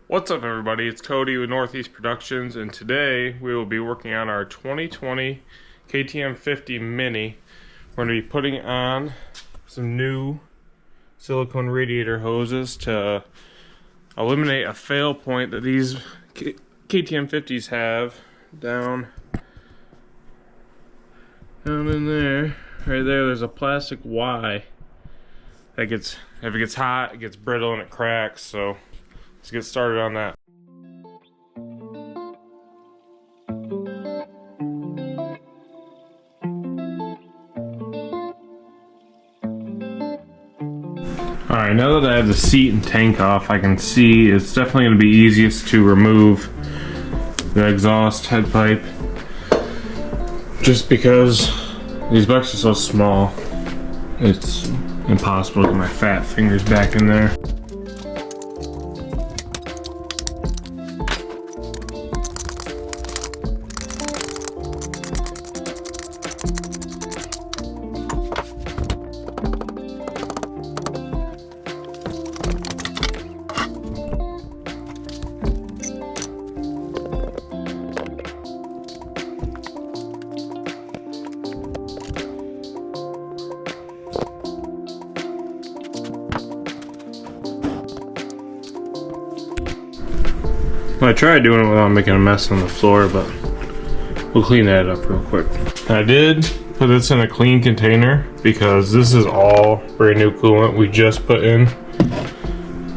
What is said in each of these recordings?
What's up, everybody? It's Cody with Northeast Productions, and today we will be working on our 2020 KTM 50 Mini. We're going to be putting on some new silicone radiator hoses to eliminate a fail point that these KTM 50s have down in there. Right there, there's a plastic Y that gets, if it gets hot, it gets brittle and it cracks. So let's get started on that. Alright, now that I have the seat and tank off, I can see it's definitely going to be easiest to remove the exhaust head pipe, just because these bucks are so small. It's impossible to get my fat fingers back in there. I tried doing it without making a mess on the floor, but we'll clean that up real quick. I did put this in a clean container because this is all brand new coolant we just put in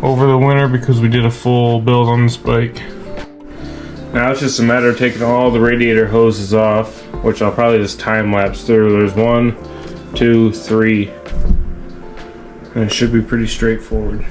over the winter because we did a full build on this bike. Now it's just a matter of taking all the radiator hoses off, which I'll probably just time lapse through. There's 1, 2, 3, and it should be pretty straightforward.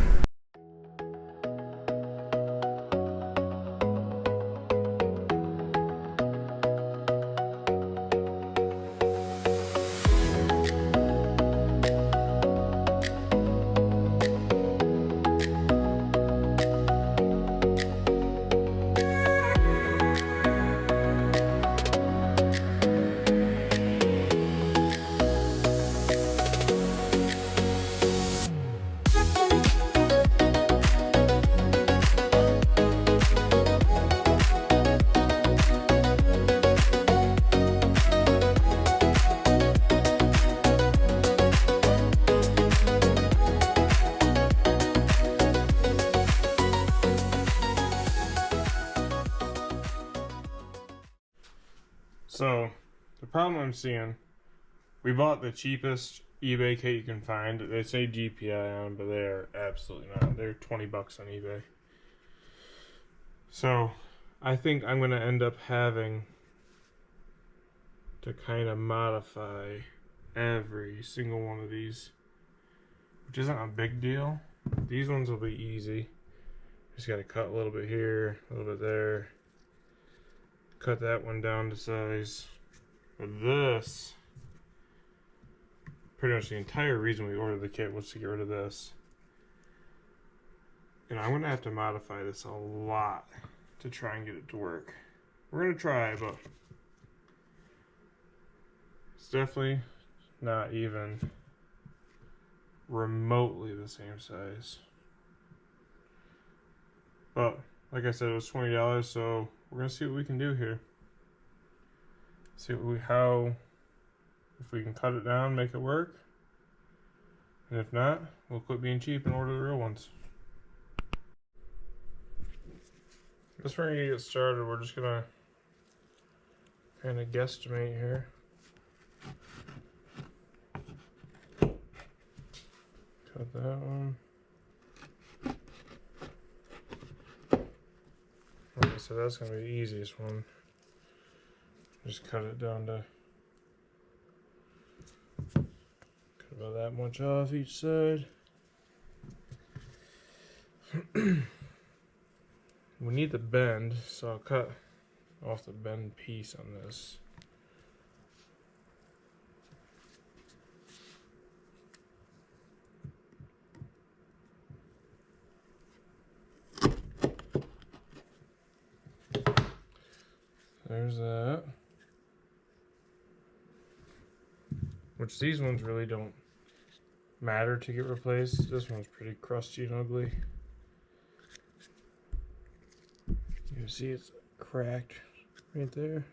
So, the problem I'm seeing, we bought the cheapest eBay kit you can find. They say GPI on, but they are absolutely not. They're 20 bucks on eBay. So, I think I'm going to end up having to kind of modify every single one of these, which isn't a big deal. These ones will be easy. Just got to cut a little bit here, a little bit there. Cut that one down to size. But this, pretty much the entire reason we ordered the kit was to get rid of this. And I'm going to have to modify this a lot to try and get it to work. We're going to try, but it's definitely not even remotely the same size. But like I said, it was $20, so we're gonna see what we can do here. See what if we can cut it down, make it work. And if not, we'll quit being cheap and order the real ones. I guess we're gonna get started. We're just gonna kind of guesstimate here. Cut that one. Okay, so that's going to be the easiest one. Just cut it down to cut about that much off each side. We need the bend, so I'll cut off the bend piece on this. There's that. Which these ones really don't matter to get replaced. This one's pretty crusty and ugly. You can see it's cracked right there.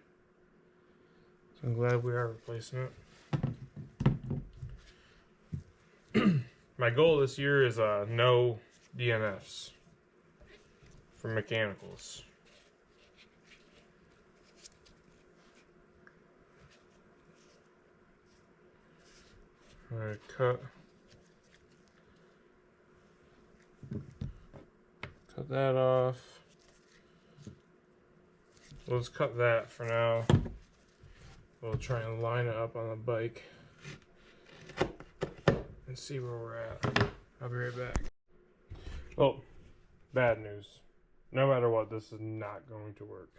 So I'm glad we are replacing it. My goal this year is no DNFs for mechanicals. Alright, cut that off. We'll just cut that for now. We'll try and line it up on the bike and see where we're at. I'll be right back. Oh, bad news. No matter what, this is not going to work.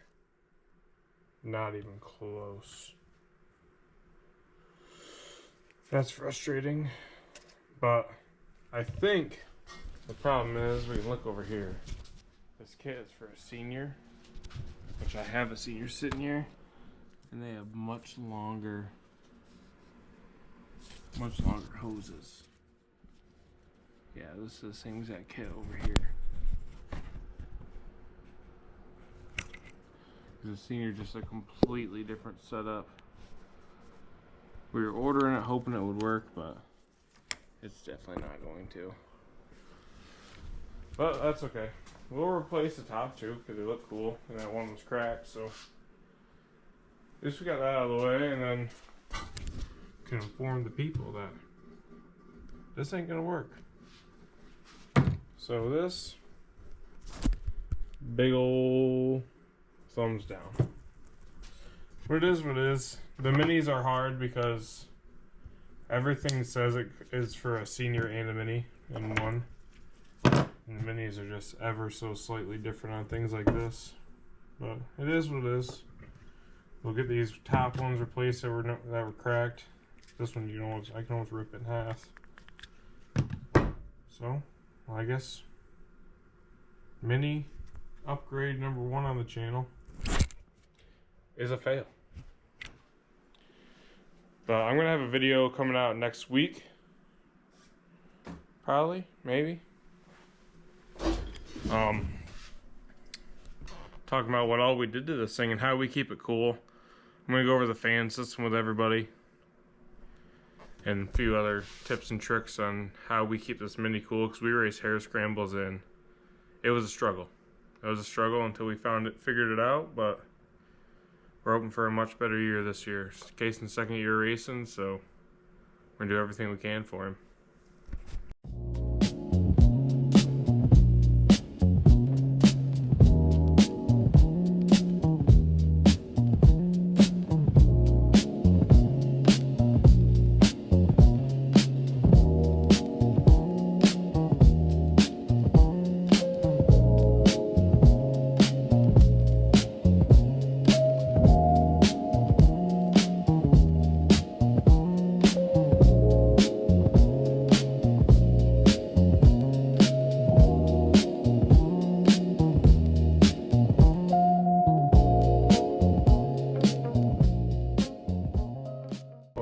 Not even close. That's frustrating. But I think the problem is, we can look over here. This kit is for a senior, which I have a senior sitting here, and they have much longer hoses. Yeah, this is the same exact kit over here. The senior, just a completely different setup. We were ordering it hoping it would work, but it's definitely not going to. But that's okay. We'll replace the top two because they look cool, and that one was cracked, so at least we got that out of the way, and then can inform the people that this ain't gonna work. So this big ol' thumbs down. What it is. The minis are hard because everything says it is for a senior and a mini in one. And the minis are just ever so slightly different on things like this. But it is what it is. We'll get these top ones replaced that were cracked. This one, I can almost rip it in half. So, well, I guess mini upgrade number 1 on the channel is a fail. But I'm gonna have a video coming out next week. Probably, maybe. Talking about what all we did to this thing and how we keep it cool. I'm gonna go over the fan system with everybody and a few other tips and tricks on how we keep this mini cool, because we race hare scrambles and it was a struggle. It was a struggle until we figured it out, but we're hoping for a much better year this year. It's Casey's second year racing, so we're gonna do everything we can for him.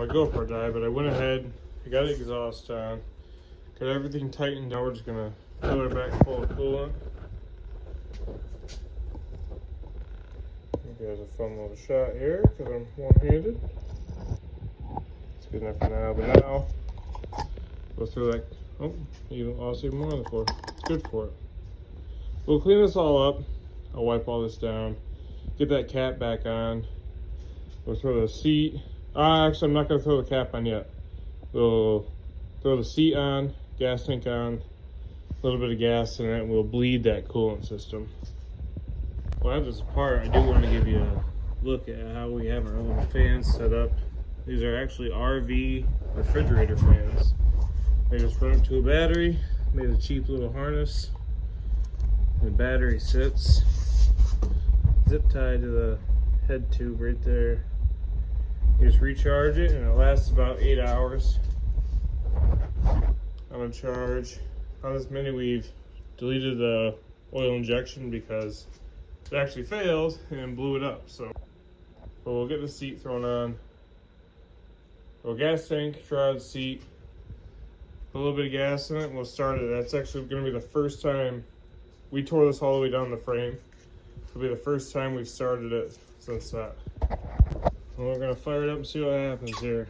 GoPro died, but I went ahead, I got the exhaust on, got everything tightened. Now we're just gonna fill her back full of coolant. You guys a fun little shot here because I'm one-handed. It's good enough for now, but now we'll throw that. Oh, you lost even more on the floor. It's good for it. We'll clean this all up. I'll wipe all this down, get that cap back on. We'll throw the seat. Actually, I'm not going to throw the cap on yet. We'll throw the seat on, gas tank on, a little bit of gas in it, and we'll bleed that coolant system. Well, I have this apart. I do want to give you a look at how we have our own fans set up. These are actually RV refrigerator fans. They just run up to a battery, made a cheap little harness. The battery sits zip tied to the head tube right there. You just recharge it and it lasts about 8 hours on a charge. On this Mini, we've deleted the oil injection because it actually failed and blew it up. So, but we'll get the seat thrown on. We'll gas tank, try the seat, put a little bit of gas in it, and we'll start it. That's actually going to be the first time we tore this all the way down the frame. It'll be the first time we've started it since that. And we're gonna fire it up and see what happens here.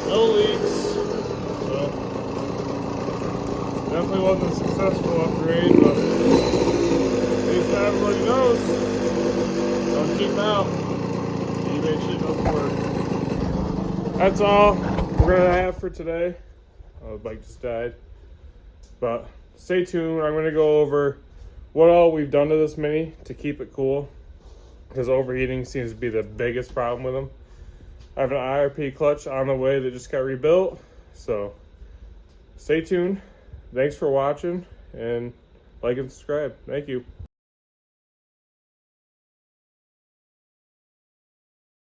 No leaks, so definitely wasn't a successful upgrade, but at least everybody knows. Don't cheap out. eBay shit doesn't work. That's all we're gonna have for today. Oh, the bike just died. But stay tuned. I'm gonna go over what all we've done to this Mini to keep it cool, because overheating seems to be the biggest problem with them. I have an IRP clutch on the way that just got rebuilt, so stay tuned. Thanks for watching, and like and subscribe. Thank you.